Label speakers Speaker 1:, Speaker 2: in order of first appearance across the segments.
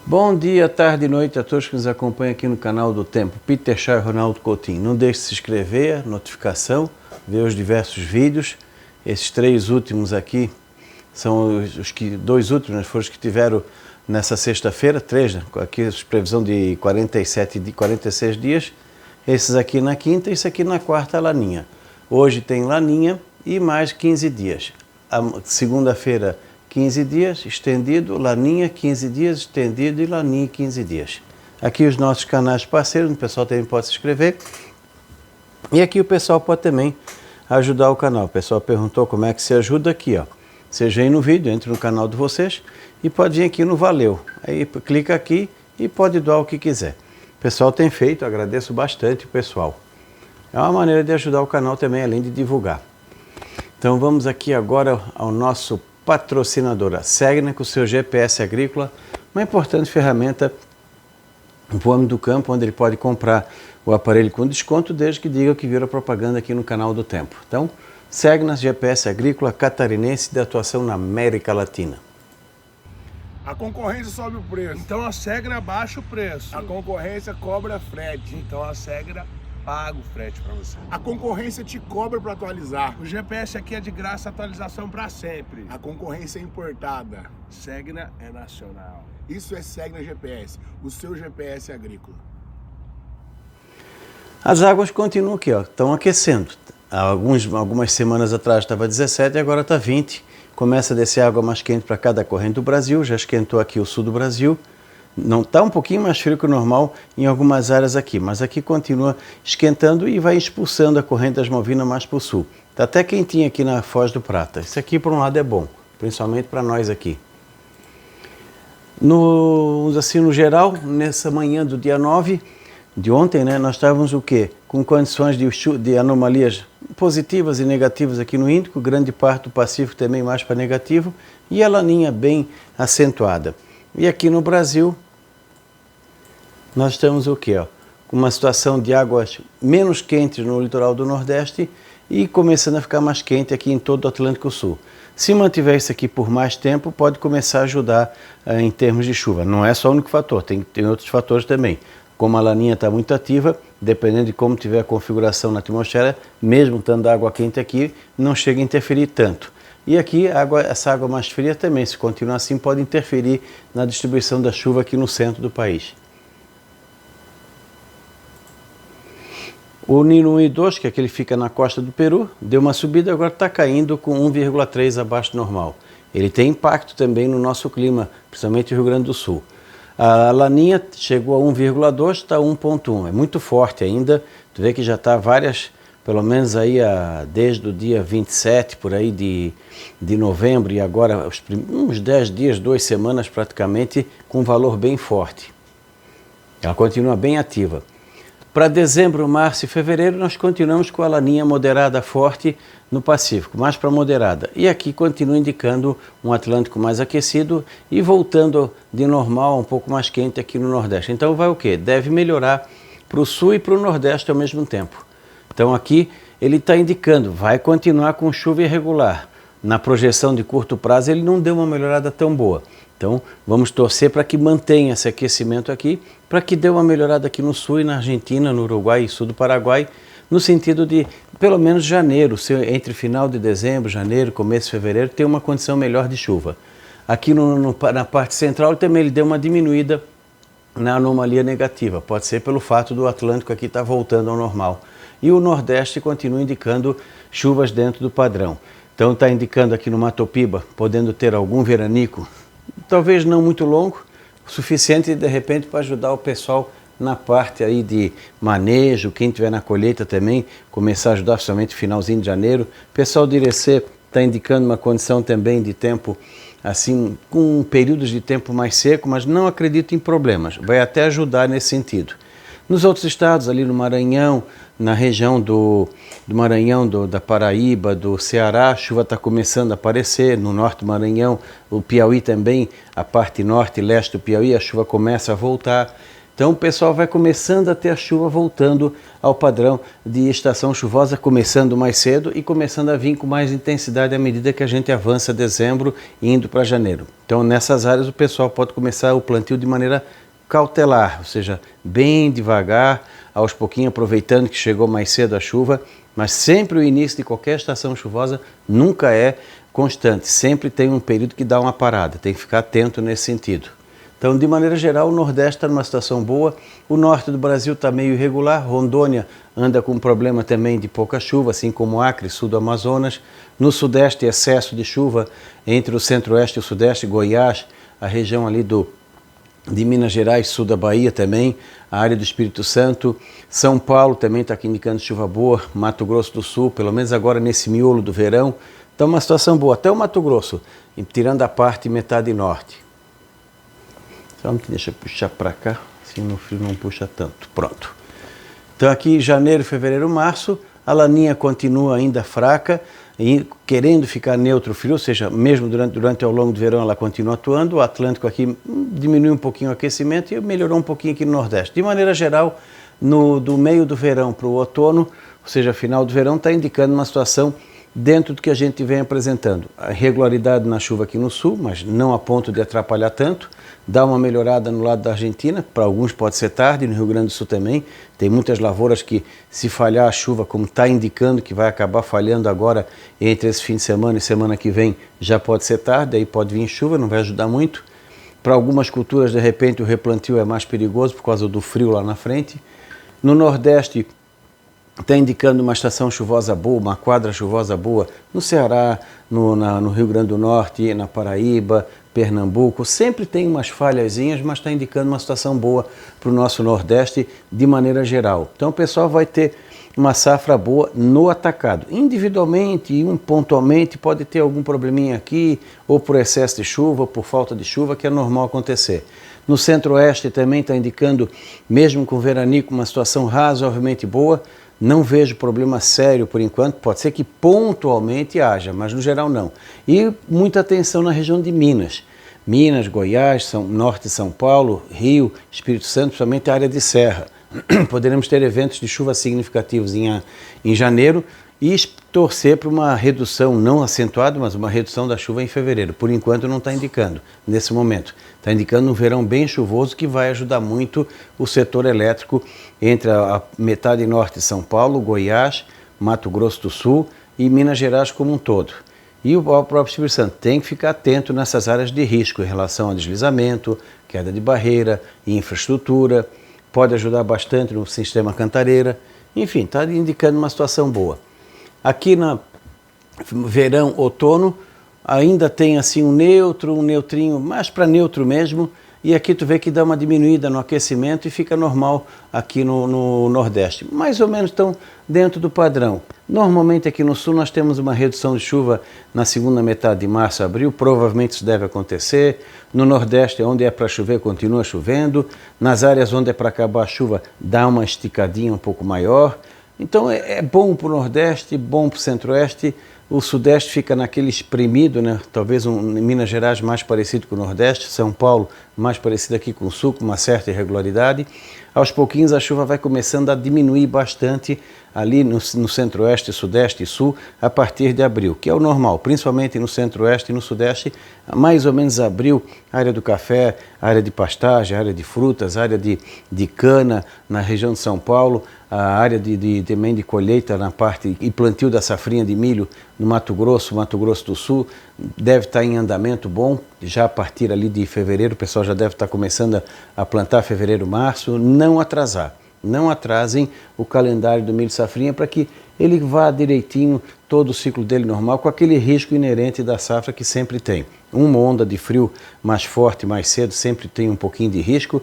Speaker 1: Bom dia, tarde e noite a todos que nos acompanham aqui no canal do Tempo. Peter Shaw e Ronaldo Coutinho. Não deixe de se inscrever, notificação, ver os diversos vídeos. Esses três últimos aqui são dois últimos, foram os que tiveram nessa sexta-feira, três, né? Aqui a previsão de 46 dias. Esses aqui na quinta e esse aqui na quarta, a laninha. Hoje tem laninha e mais 15 dias. Segunda-feira, 15 dias, estendido, laninha, 15 dias, estendido e laninha, 15 dias. Aqui os nossos canais parceiros, o pessoal também pode se inscrever. E aqui o pessoal pode também ajudar o canal. O pessoal perguntou como é que se ajuda aqui, ó. Seja aí no vídeo, entre no canal de vocês e pode vir aqui no Valeu. Aí clica aqui e pode doar o que quiser. O pessoal tem feito, agradeço bastante o pessoal. É uma maneira de ajudar o canal também, além de divulgar. Então vamos aqui agora ao nosso patrocinador, a Segna, com o seu GPS agrícola, uma importante ferramenta para o homem do campo, onde ele pode comprar o aparelho com desconto, desde que diga que vira propaganda aqui no canal do Tempo. Então, Segna, GPS agrícola catarinense de atuação na América Latina.
Speaker 2: A concorrência sobe o preço.
Speaker 3: Então a Segna baixa o preço.
Speaker 2: A concorrência cobra frete.
Speaker 3: Então a Segna paga o frete para você.
Speaker 2: A concorrência te cobra para atualizar.
Speaker 3: O GPS aqui é de graça, atualização para sempre.
Speaker 2: A concorrência é importada.
Speaker 3: Segna é nacional.
Speaker 2: Isso é Segna GPS, o seu GPS agrícola.
Speaker 1: As águas continuam aqui, ó, estão aquecendo. Algumas semanas atrás estava 17 e agora está 20. Começa a descer água mais quente para cada corrente do Brasil, já esquentou aqui o sul do Brasil. Não está um pouquinho mais frio que o normal em algumas áreas aqui, mas aqui continua esquentando e vai expulsando a corrente das Malvinas mais para o sul. Está até quentinho aqui na Foz do Prata. Isso aqui, por um lado, é bom, principalmente para nós aqui. No geral, nessa manhã do dia 9 de ontem, né, nós estávamos o quê? Com condições de anomalias positivas e negativas aqui no Índico, grande parte do Pacífico também mais para negativo, e a laninha bem acentuada. E aqui no Brasil, nós estamos o quê? Com uma situação de águas menos quentes no litoral do Nordeste e começando a ficar mais quente aqui em todo o Atlântico Sul. Se mantiver isso aqui por mais tempo, pode começar a ajudar em termos de chuva. Não é só o único fator, tem outros fatores também. Como a laninha está muito ativa, dependendo de como tiver a configuração na atmosfera, mesmo estando água quente aqui, não chega a interferir tanto. E aqui, essa água mais fria também, se continuar assim, pode interferir na distribuição da chuva aqui no centro do país. O Nino 1 e 2, que é aquele que fica na costa do Peru, deu uma subida e agora está caindo com 1,3 abaixo do normal. Ele tem impacto também no nosso clima, principalmente no Rio Grande do Sul. A laninha chegou a 1,2, está 1,1. É muito forte ainda. Tu vê que já está pelo menos aí desde o dia 27, por aí de novembro, e agora uns 10 dias, 2 semanas praticamente, com valor bem forte. Ela continua bem ativa. Para dezembro, março e fevereiro, nós continuamos com a laninha moderada forte no Pacífico, mais para moderada. E aqui continua indicando um Atlântico mais aquecido e voltando de normal, um pouco mais quente aqui no Nordeste. Então vai o quê? Deve melhorar para o Sul e para o Nordeste ao mesmo tempo. Então aqui ele está indicando, vai continuar com chuva irregular. Na projeção de curto prazo ele não deu uma melhorada tão boa. Então vamos torcer para que mantenha esse aquecimento aqui, para que dê uma melhorada aqui no Sul e na Argentina, no Uruguai e sul do Paraguai, no sentido de, pelo menos janeiro, entre final de dezembro, janeiro, começo de fevereiro, ter uma condição melhor de chuva. Aqui na parte central também ele deu uma diminuída na anomalia negativa, pode ser pelo fato do Atlântico aqui estar voltando ao normal. E o Nordeste continua indicando chuvas dentro do padrão. Então está indicando aqui no Mato Piba, podendo ter algum veranico, talvez não muito longo, o suficiente de repente para ajudar o pessoal na parte aí de manejo, quem estiver na colheita também, começar a ajudar somente finalzinho de janeiro. O pessoal de Irecê está indicando uma condição também de tempo, assim, com períodos de tempo mais seco, mas não acredito em problemas, vai até ajudar nesse sentido. Nos outros estados, ali no Maranhão, na região do Maranhão, da Paraíba, do Ceará, a chuva está começando a aparecer, no norte do Maranhão, o Piauí também, a parte norte e leste do Piauí, a chuva começa a voltar. Então, Então o pessoal vai começando a ter a chuva voltando ao padrão de estação chuvosa, começando mais cedo e começando a vir com mais intensidade à medida que a gente avança dezembro e indo para janeiro. Então nessas áreas o pessoal pode começar o plantio de maneira cautelar, ou seja, bem devagar, aos pouquinhos, aproveitando que chegou mais cedo a chuva, mas sempre o início de qualquer estação chuvosa nunca é constante, sempre tem um período que dá uma parada, tem que ficar atento nesse sentido. Então, de maneira geral, o Nordeste está numa situação boa, o Norte do Brasil está meio irregular, Rondônia anda com um problema também de pouca chuva, assim como Acre, sul do Amazonas, no Sudeste excesso de chuva entre o Centro-Oeste e o Sudeste, Goiás, a região ali de Minas Gerais, sul da Bahia também, a área do Espírito Santo, São Paulo também está aqui indicando chuva boa, Mato Grosso do Sul, pelo menos agora nesse miolo do verão, então uma situação boa, até o Mato Grosso, tirando a parte metade norte. Só me deixa puxar para cá, assim no frio não puxa tanto, pronto. Então aqui janeiro, fevereiro, março, a laninha continua ainda fraca, e querendo ficar neutro frio, ou seja, mesmo durante ao longo do verão ela continua atuando, o Atlântico aqui diminui um pouquinho o aquecimento e melhorou um pouquinho aqui no Nordeste. De maneira geral, do meio do verão para o outono, ou seja, final do verão, está indicando uma situação dentro do que a gente vem apresentando. A regularidade na chuva aqui no sul, mas não a ponto de atrapalhar tanto, dá uma melhorada no lado da Argentina, para alguns pode ser tarde, no Rio Grande do Sul também, tem muitas lavouras que se falhar a chuva, como está indicando que vai acabar falhando agora entre esse fim de semana e semana que vem, já pode ser tarde, aí pode vir chuva, não vai ajudar muito. Para algumas culturas, de repente, o replantio é mais perigoso por causa do frio lá na frente. No Nordeste, está indicando uma estação chuvosa boa, uma quadra chuvosa boa, no Ceará, no Rio Grande do Norte, na Paraíba, Pernambuco, sempre tem umas falhazinhas, mas está indicando uma situação boa para o nosso Nordeste de maneira geral. Então o pessoal vai ter uma safra boa no atacado. Individualmente e pontualmente pode ter algum probleminha aqui, ou por excesso de chuva, ou por falta de chuva, que é normal acontecer. No Centro-Oeste também está indicando, mesmo com veranico, uma situação razoavelmente boa. Não vejo problema sério por enquanto, pode ser que pontualmente haja, mas no geral não. E muita atenção na região de Minas. Minas, Goiás, Norte de São Paulo, Rio, Espírito Santo, principalmente a área de serra. Poderemos ter eventos de chuva significativos em janeiro e torcer para uma redução, não acentuada, mas uma redução da chuva em fevereiro. Por enquanto não está indicando, nesse momento. Está indicando um verão bem chuvoso que vai ajudar muito o setor elétrico entre a metade norte de São Paulo, Goiás, Mato Grosso do Sul e Minas Gerais como um todo. E o próprio Espírito Santo tem que ficar atento nessas áreas de risco em relação a deslizamento, queda de barreira, infraestrutura, pode ajudar bastante no sistema Cantareira, enfim, está indicando uma situação boa. Aqui no verão, outono, ainda tem assim um neutro, um neutrinho, mais para neutro mesmo, e aqui tu vê que dá uma diminuída no aquecimento e fica normal aqui no Nordeste. Mais ou menos estão dentro do padrão. Normalmente aqui no Sul nós temos uma redução de chuva na segunda metade de março, abril, provavelmente isso deve acontecer. No Nordeste, onde é para chover, continua chovendo. Nas áreas onde é para acabar a chuva, dá uma esticadinha um pouco maior. Então é bom para o Nordeste, bom para o Centro-Oeste. O Sudeste fica naquele espremido, né? Talvez Minas Gerais mais parecido com o Nordeste, São Paulo mais parecido aqui com o Sul, com uma certa irregularidade. Aos pouquinhos a chuva vai começando a diminuir bastante ali no Centro-Oeste, Sudeste e Sul a partir de abril, que é o normal, principalmente no Centro-Oeste e no Sudeste, mais ou menos abril, área do café, área de pastagem, área de frutas, área de cana na região de São Paulo, a área também de colheita na parte e plantio da safrinha de milho no Mato Grosso do Sul, deve estar em andamento bom, já a partir ali de fevereiro, o pessoal já deve estar começando a plantar fevereiro, março, não atrasar. Não atrasem o calendário do milho safrinha para que ele vá direitinho todo o ciclo dele normal, com aquele risco inerente da safra que sempre tem. Uma onda de frio mais forte, mais cedo, sempre tem um pouquinho de risco.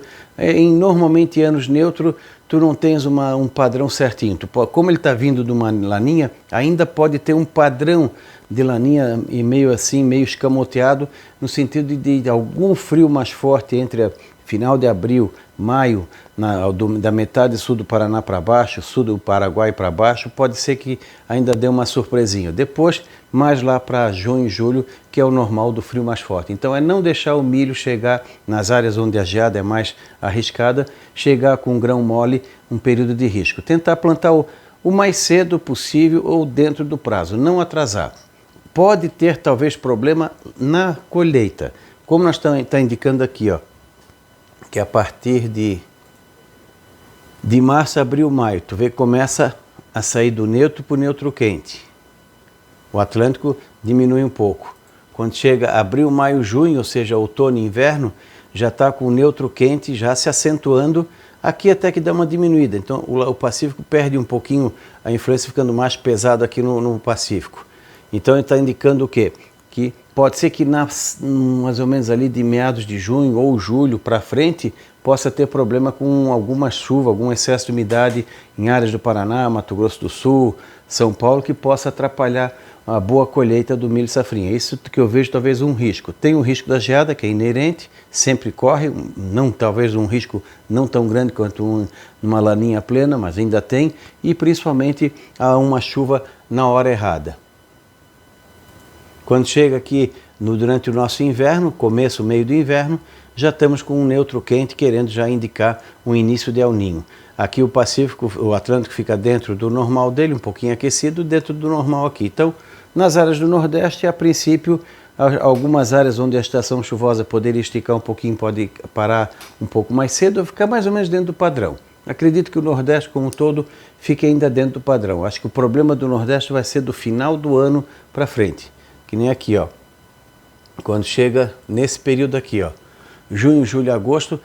Speaker 1: Normalmente em anos neutros, tu não tens um padrão certinho. Como ele está vindo de uma laninha, ainda pode ter um padrão de laninha e meio assim, meio escamoteado, no sentido de algum frio mais forte entre final de abril, maio, da metade sul do Paraná para baixo, sul do Paraguai para baixo, pode ser que ainda dê uma surpresinha. Depois, mais lá para junho e julho, que é o normal do frio mais forte. Então é não deixar o milho chegar nas áreas onde a geada é mais arriscada, chegar com um grão mole, um período de risco. Tentar plantar o mais cedo possível ou dentro do prazo, não atrasar. Pode ter talvez problema na colheita, como nós está indicando aqui, ó, que a partir de março, abril, maio, tu vê que começa a sair do neutro para o neutro quente. O Atlântico diminui um pouco. Quando chega abril, maio, junho, ou seja, outono e inverno, já está com o neutro quente já se acentuando, aqui até que dá uma diminuída. Então o Pacífico perde um pouquinho a influência, ficando mais pesado aqui no Pacífico. Então ele está indicando o quê? Que pode ser que mais ou menos ali de meados de junho ou julho para frente possa ter problema com alguma chuva, algum excesso de umidade em áreas do Paraná, Mato Grosso do Sul, São Paulo, que possa atrapalhar a boa colheita do milho safrinha. Isso que eu vejo talvez um risco. Tem o risco da geada, que é inerente, sempre corre, não, talvez um risco não tão grande quanto uma laninha plena, mas ainda tem, e principalmente há uma chuva na hora errada. Quando chega aqui durante o nosso inverno, começo, meio do inverno, já estamos com um neutro quente querendo já indicar um início de El Niño. Aqui o Pacífico, o Atlântico fica dentro do normal dele, um pouquinho aquecido, dentro do normal aqui. Então, nas áreas do Nordeste, a princípio, algumas áreas onde a estação chuvosa poderia esticar um pouquinho, pode parar um pouco mais cedo, ou ficar mais ou menos dentro do padrão. Acredito que o Nordeste como um todo fique ainda dentro do padrão. Acho que o problema do Nordeste vai ser do final do ano para frente. Que nem aqui, ó. Quando chega nesse período aqui, ó, junho, julho, agosto,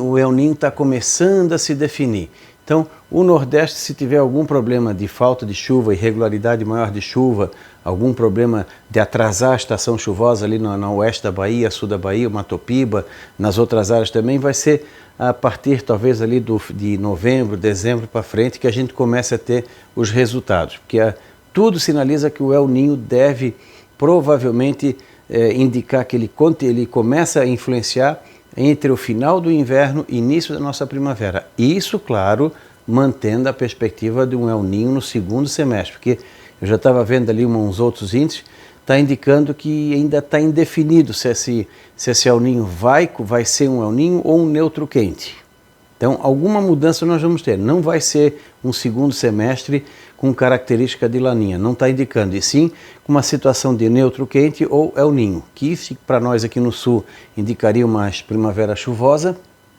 Speaker 1: o El Niño está começando a se definir. Então, o Nordeste, se tiver algum problema de falta de chuva, irregularidade maior de chuva, algum problema de atrasar a estação chuvosa ali no oeste da Bahia, sul da Bahia, Matopiba, nas outras áreas também, vai ser a partir talvez ali de novembro, dezembro para frente que a gente comece a ter os resultados. Porque tudo sinaliza que o El Niño deve provavelmente indicar que ele começa a influenciar entre o final do inverno e início da nossa primavera. Isso, claro, mantendo a perspectiva de um El Niño no segundo semestre, porque eu já estava vendo ali uns outros índices, está indicando que ainda está indefinido se esse El Niño vai ser um El Niño ou um neutro quente. Então, alguma mudança nós vamos ter. Não vai ser um segundo semestre com característica de laninha, não está indicando, e sim com uma situação de neutro quente ou El Niño, que para nós aqui no sul indicaria uma primavera chuvosa,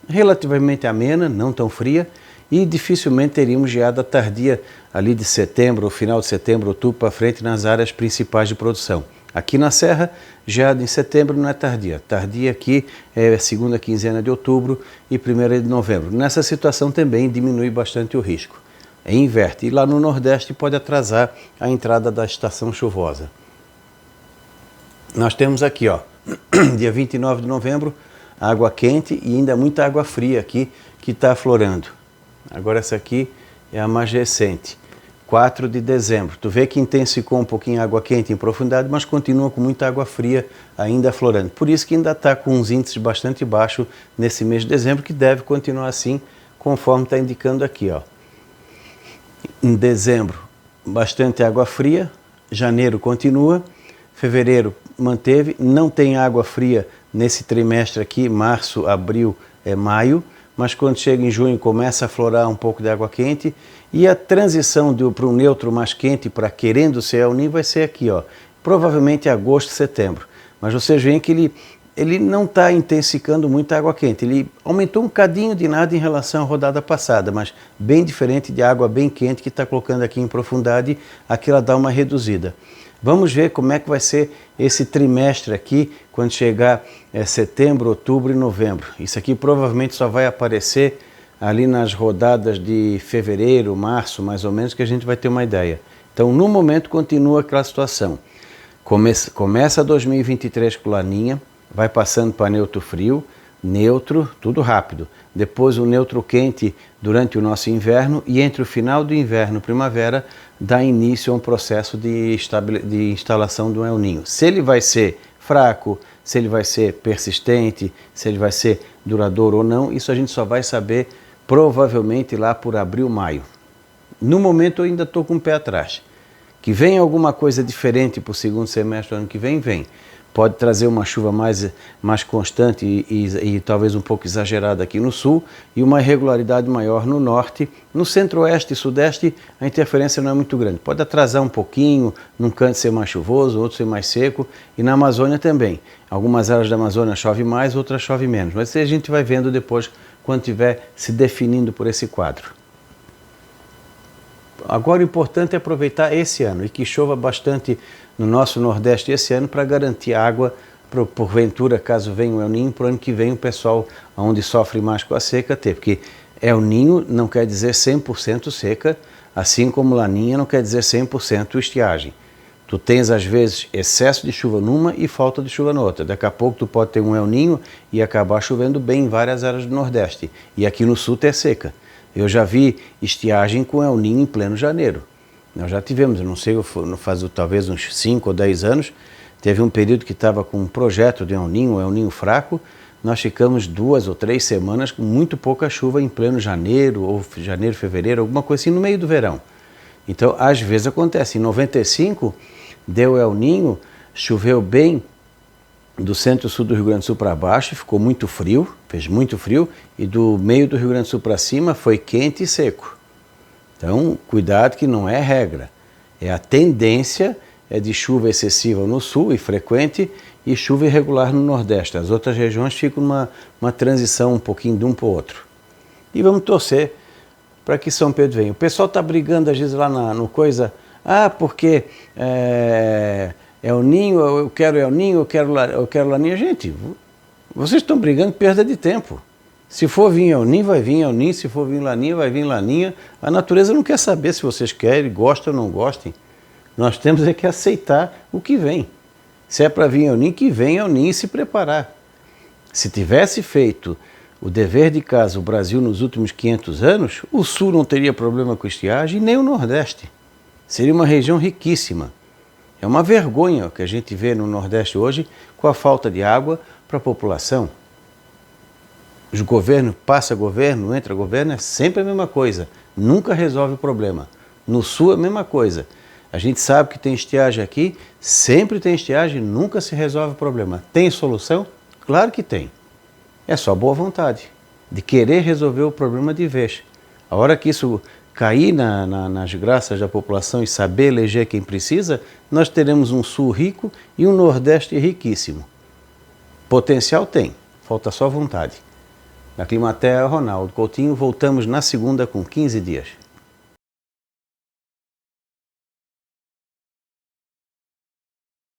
Speaker 1: relativamente amena, não tão fria, e dificilmente teríamos geada tardia ali de setembro, final de setembro, outubro para frente nas áreas principais de produção. Aqui na Serra, geada em setembro não é tardia. Tardia aqui é a segunda quinzena de outubro e primeira de novembro. Nessa situação também diminui bastante o risco. Inverte. E lá no Nordeste pode atrasar a entrada da estação chuvosa. Nós temos aqui, ó, dia 29 de novembro, água quente e ainda muita água fria aqui que está aflorando. Agora essa aqui é a mais recente. 4 de dezembro. Tu vê que intensificou um pouquinho a água quente em profundidade, mas continua com muita água fria ainda aflorando. Por isso que ainda está com uns índices bastante baixos nesse mês de dezembro, que deve continuar assim, conforme está indicando aqui, ó. Em dezembro, bastante água fria, janeiro continua, fevereiro manteve, não tem água fria nesse trimestre aqui, março, abril, maio, mas quando chega em junho começa a aflorar um pouco de água quente e a transição para um neutro mais quente para querendo ser El Niño vai ser aqui, ó, provavelmente agosto, setembro. Mas vocês veem que ele não está intensificando muito a água quente, ele aumentou um cadinho de nada em relação à rodada passada, mas bem diferente de água bem quente que está colocando aqui em profundidade, aqui ela dá uma reduzida. Vamos ver como é que vai ser esse trimestre aqui, quando chegar setembro, outubro e novembro. Isso aqui provavelmente só vai aparecer ali nas rodadas de fevereiro, março, mais ou menos, que a gente vai ter uma ideia. Então, no momento, continua aquela situação. Começa 2023 com laninha, vai passando para neutro frio, neutro, tudo rápido. Depois o neutro quente durante o nosso inverno e entre o final do inverno e primavera dá início a um processo de instalação do El Niño. Se ele vai ser fraco, se ele vai ser persistente, se ele vai ser duradouro ou não, isso a gente só vai saber provavelmente lá por abril, maio. No momento eu ainda estou com o pé atrás. Que venha alguma coisa diferente para o segundo semestre do ano que vem, vem. Pode trazer uma chuva mais constante e talvez um pouco exagerada aqui no sul e uma irregularidade maior no norte. No centro-oeste e sudeste a interferência não é muito grande. Pode atrasar um pouquinho, num canto ser mais chuvoso, outro ser mais seco e na Amazônia também. Algumas áreas da Amazônia chove mais, outras chove menos. Mas isso a gente vai vendo depois quando estiver se definindo por esse quadro. Agora o importante é aproveitar esse ano e que chova bastante no nosso Nordeste esse ano para garantir água, porventura, caso venha o El Niño, para o ano que vem o pessoal onde sofre mais com a seca ter. Porque El Niño não quer dizer 100% seca, assim como Laninha não quer dizer 100% estiagem. Tu tens às vezes excesso de chuva numa e falta de chuva na outra. Daqui a pouco tu pode ter um El Niño e acabar chovendo bem em várias áreas do Nordeste. E aqui no Sul ter seca. Eu já vi estiagem com El Niño em pleno janeiro. Nós já tivemos, não sei, faz talvez uns 5 ou 10 anos, teve um período que estava com um projeto de El Niño fraco, nós ficamos 2 ou 3 semanas com muito pouca chuva em pleno janeiro, ou janeiro, fevereiro, alguma coisa assim no meio do verão. Então, às vezes acontece. Em 95, deu El Niño, choveu bem do centro-sul do Rio Grande do Sul para baixo, ficou muito frio, fez muito frio, e do meio do Rio Grande do Sul para cima foi quente e seco. Então, cuidado que não é regra. É a tendência é de chuva excessiva no sul e frequente e chuva irregular no Nordeste. As outras regiões ficam uma transição um pouquinho de um para o outro. E vamos torcer para que São Pedro venha. O pessoal está brigando às vezes lá no coisa, porque El Niño, eu quero El Niño, eu quero Laninha. Gente, vocês estão brigando perda de tempo. Se for vir El Niño, vai vir El Niño. Se for vir Laninha, vai vir Laninha. A natureza não quer saber se vocês querem, gostam ou não gostem. Nós temos é que aceitar o que vem. Se é para vir El Niño, que venha El Niño e se preparar. Se tivesse feito o dever de casa o Brasil nos últimos 500 anos, o Sul não teria problema com estiagem, nem o Nordeste. Seria uma região riquíssima. É uma vergonha o que a gente vê no Nordeste hoje com a falta de água para a população. Os governos, passa governo, entra governo, é sempre a mesma coisa. Nunca resolve o problema. No Sul é a mesma coisa. A gente sabe que tem estiagem aqui, sempre tem estiagem, nunca se resolve o problema. Tem solução? Claro que tem. É só boa vontade, de querer resolver o problema de vez. A hora que isso cair nas graças da população e saber eleger quem precisa, nós teremos um Sul rico e um Nordeste riquíssimo. Potencial tem, falta só vontade. Na Climatea, Ronaldo Coutinho, voltamos na segunda com 15 dias.